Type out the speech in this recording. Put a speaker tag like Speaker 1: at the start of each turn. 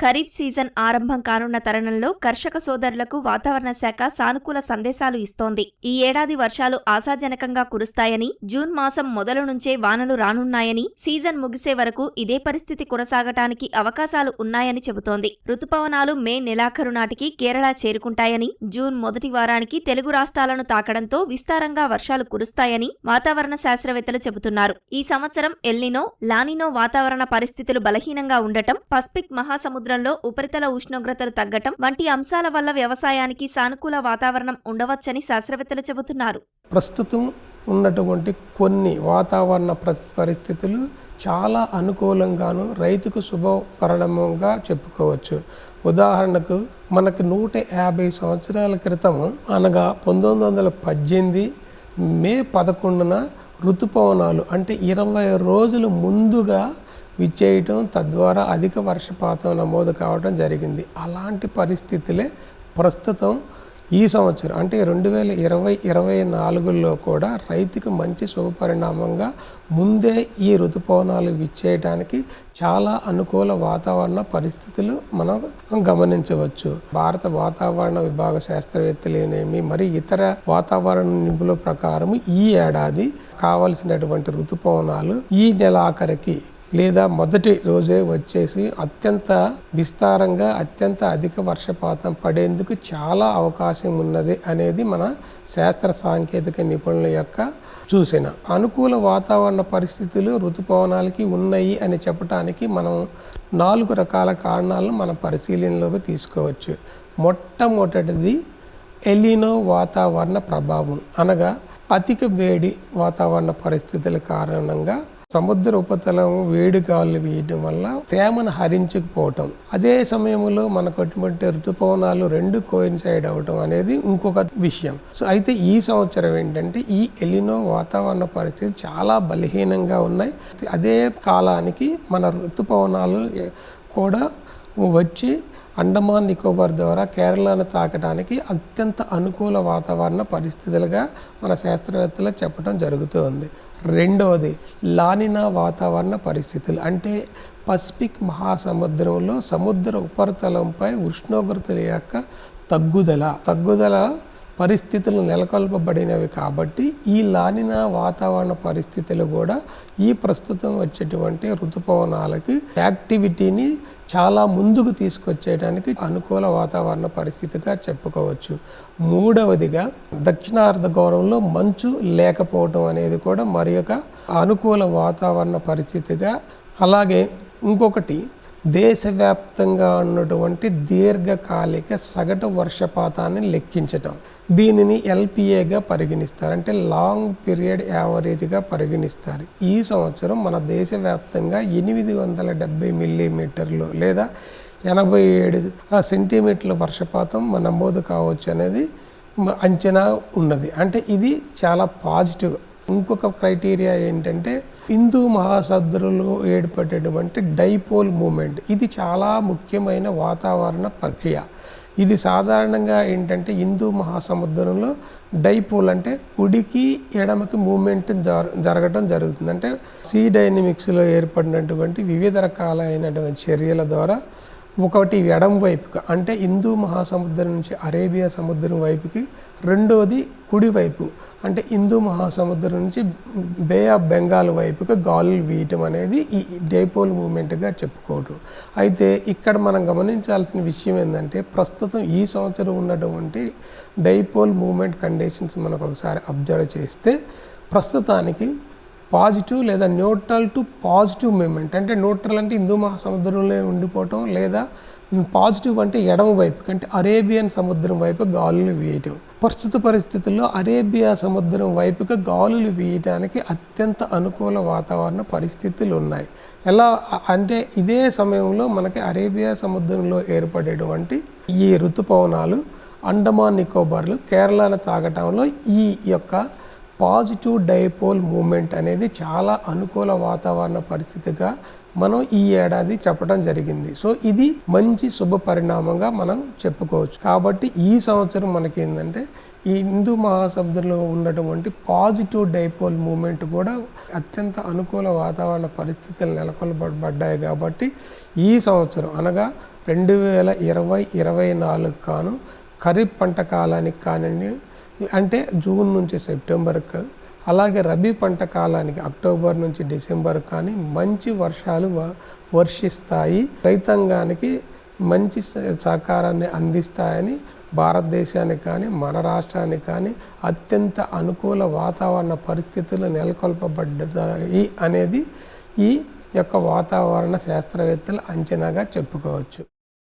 Speaker 1: Kharif season ఆరంభం కానున్న తరుణంలో కర్షక సోదరులకు వాతావరణ శాఖ సానుకూల సందేశాలు ఇస్తోంది. ఈ ఏడాది వర్షాలు ఆశాజనకంగా కురుస్తాయని, జూన్ మాసం మొదలు నుంచే వానలు రానున్నాయని, సీజన్ ముగిసే వరకు ఇదే పరిస్థితి కొనసాగటానికి అవకాశాలు ఉన్నాయని చెబుతోంది. రుతుపవనాలు మే నెలాఖరు నాటికి కేరళ చేరుకుంటాయని, జూన్ మొదటి వారానికి తెలుగు రాష్ట్రాలను తాకడంతో విస్తారంగా వర్షాలు కురుస్తాయని వాతావరణ శాస్త్రవేత్తలు చెబుతున్నారు. ఈ సంవత్సరం ఎల్నినో, లానినో వాతావరణ పరిస్థితులు బలహీనంగా ఉండటం, పసిఫిక్ మహాసముద్రంలో ఉపరితల ఉష్ణోగ్రతలు తగ్గటం వంటి అంశాల వల్ల వ్యవసాయానికి సానుకూల వాతావరణం ఉండవచ్చని శాస్త్రవేత్తలు చెబుతున్నారు.
Speaker 2: ప్రస్తుతం ఉన్నటువంటి కొన్ని వాతావరణ పరిస్థితులు చాలా అనుకూలంగాను రైతుకు శుభపరిణామంగా చెప్పుకోవచ్చు. ఉదాహరణకు మనకు 150 సంవత్సరాల క్రితం అనగా 1918 మే 11న ఋతుపవనాలు అంటే 20 రోజులు ముందుగా విచ్చేయటం, తద్వారా అధిక వర్షపాతం నమోదు కావడం జరిగింది. అలాంటి పరిస్థితులే ప్రస్తుతం ఈ సంవత్సరం అంటే 2024లో కూడా రైతుకు మంచి శుభపరిణామంగా ముందే ఈ ఋతుపవనాలు విచ్చేయడానికి చాలా అనుకూల వాతావరణ పరిస్థితులు మనం గమనించవచ్చు. భారత వాతావరణ విభాగ శాస్త్రవేత్తలేనేమి మరి ఇతర వాతావరణ నిపుణుల ప్రకారం ఈ ఏడాది కావలసినటువంటి ఋతుపవనాలు ఈ నెల ఆఖరికి లేదా మొదటి రోజే వచ్చేసి అత్యంత విస్తారంగా అత్యంత అధిక వర్షపాతం పడేందుకు చాలా అవకాశం ఉన్నది అనేది మన శాస్త్ర సాంకేతిక నిపుణుల యొక్క సూచన. అనుకూల వాతావరణ పరిస్థితులు ఋతుపవనాలకి ఉన్నాయి అని చెప్పడానికి మనం 4 రకాల కారణాలను మన పరిశీలనలోకి తీసుకోవచ్చు. మొట్టమొదటిది ఎలినో వాతావరణ ప్రభావం, అనగా అధిక వేడి వాతావరణ పరిస్థితుల కారణంగా సముద్ర ఉపరితలం వేడి గాలులు వేయడం వల్ల తేమను హరించకపోవటం, అదే సమయంలో మనకు అటువంటి ఋతుపవనాలు 2 కోయిన్సైడ్ అవ్వటం అనేది ఇంకొక విషయం. సో అయితే ఈ సంవత్సరం ఏంటంటే ఈ ఎలినో వాతావరణ పరిస్థితులు చాలా బలహీనంగా ఉన్నాయి. అదే కాలానికి మన ఋతుపవనాలు కూడా వచ్చి అండమాన్ నికోబార్ ద్వారా కేరళను తాకడానికి అత్యంత అనుకూల వాతావరణ పరిస్థితులుగా మన శాస్త్రవేత్తలు చెప్పడం జరుగుతుంది. రెండవది లానినా వాతావరణ పరిస్థితులు, అంటే పసిఫిక్ మహాసముద్రంలో సముద్ర ఉపరితలంపై ఉష్ణోగ్రతల యొక్క తగ్గుదల పరిస్థితులు నెలకొల్పబడినవి కాబట్టి ఈ లానినా వాతావరణ పరిస్థితులు కూడా ఈ ప్రస్తుతం వచ్చేటువంటి ఋతుపవనాలకి యాక్టివిటీని చాలా ముందుకు తీసుకొచ్చేయడానికి అనుకూల వాతావరణ పరిస్థితిగా చెప్పుకోవచ్చు. మూడవదిగా దక్షిణార్ధగోళంలో మంచు లేకపోవడం అనేది కూడా మరి ఒక అనుకూల వాతావరణ పరిస్థితిగా, అలాగే ఇంకొకటి దేశవ్యాప్తంగా ఉన్నటువంటి దీర్ఘకాలిక సగటు వర్షపాతాన్ని లెక్కించటం, దీనిని ఎల్పిఏగా పరిగణిస్తారు, అంటే లాంగ్ పీరియడ్ యావరేజ్గా పరిగణిస్తారు. ఈ సంవత్సరం మన దేశవ్యాప్తంగా 870 మిల్లీమీటర్లు లేదా 87 సెంటీమీటర్ల వర్షపాతం నమోదు కావచ్చు అనేది అంచనా ఉన్నది. అంటే ఇది చాలా పాజిటివ్. ఇంకొక క్రైటీరియా ఏంటంటే హిందూ మహాసముద్రంలో ఏర్పడేటువంటి డైపోల్ మూమెంట్, ఇది చాలా ముఖ్యమైన వాతావరణ ప్రక్రియ. ఇది సాధారణంగా ఏంటంటే హిందూ మహాసముద్రంలో డైపోల్ అంటే కుడికి ఎడమకి మూమెంట్ జరగడం జరుగుతుంది. అంటే సీ డైనమిక్స్లో ఏర్పడినటువంటి వివిధ రకాలైనటువంటి చర్యల ద్వారా ఒకటి ఎడం వైపుకి అంటే హిందూ మహాసముద్రం నుంచి అరేబియా సముద్రం వైపుకి, రెండోది కుడివైపు అంటే హిందూ మహాసముద్రం నుంచి బే ఆఫ్ బెంగాల్ వైపుకి గాలులు వీయటం అనేది ఈ డైపోల్ మూమెంట్గా చెప్పుకోవటం. అయితే ఇక్కడ మనం గమనించాల్సిన విషయం ఏంటంటే ప్రస్తుతం ఈ సంవత్సరం ఉన్నటువంటి డైపోల్ మూమెంట్ కండిషన్స్ మనకు ఒకసారి అబ్జర్వ్ చేస్తే ప్రస్తుతానికి పాజిటివ్ లేదా న్యూట్రల్ టు పాజిటివ్ మూమెంట్, అంటే న్యూట్రల్ అంటే హిందూ మహాసముద్రంలో ఉండిపోవటం, లేదా పాజిటివ్ అంటే ఎడమ వైపుకి అంటే అరేబియన్ సముద్రం వైపు గాలులు వీయటం. ప్రస్తుత పరిస్థితుల్లో అరేబియా సముద్రం వైపుకి గాలులు వీయటానికి అత్యంత అనుకూల వాతావరణ పరిస్థితులు ఉన్నాయి. ఎలా అంటే ఇదే సమయంలో మనకి అరేబియా సముద్రంలో ఏర్పడేటువంటి ఈ ఋతుపవనాలు అండమాన్ నికోబార్లు కేరళను తాగటంలో ఈ యొక్క పాజిటివ్ డైపోల్ మూమెంట్ అనేది చాలా అనుకూల వాతావరణ పరిస్థితిగా మనం ఈ ఏడాది చెప్పడం జరిగింది. సో ఇది మంచి శుభ పరిణామంగా మనం చెప్పుకోవచ్చు. కాబట్టి ఈ సంవత్సరం మనకి ఏంటంటే ఈ హిందూ మహాసముద్రంలో ఉన్నటువంటి పాజిటివ్ డైపోల్ మూమెంట్ కూడా అత్యంత అనుకూల వాతావరణ పరిస్థితులు నెలకొల్పబడ్డాయి. కాబట్టి ఈ సంవత్సరం అనగా 2020-24 కాను ఖరీఫ్ పంట కాలానికి కానివ్వండి, అంటే జూన్ నుంచి సెప్టెంబర్కు, అలాగే రబీ పంట కాలానికి అక్టోబర్ నుంచి డిసెంబర్ కానీ మంచి వర్షాలు వర్షిస్తాయి, రైతాంగానికి మంచి సహకారాన్ని అందిస్తాయని భారతదేశానికి కానీ మన రాష్ట్రానికి కానీ అత్యంత అనుకూల వాతావరణ పరిస్థితులు నెలకొల్పబడ్డాయి అనేది ఈ యొక్క వాతావరణ శాస్త్రవేత్తల అంచనాగా చెప్పుకోవచ్చు.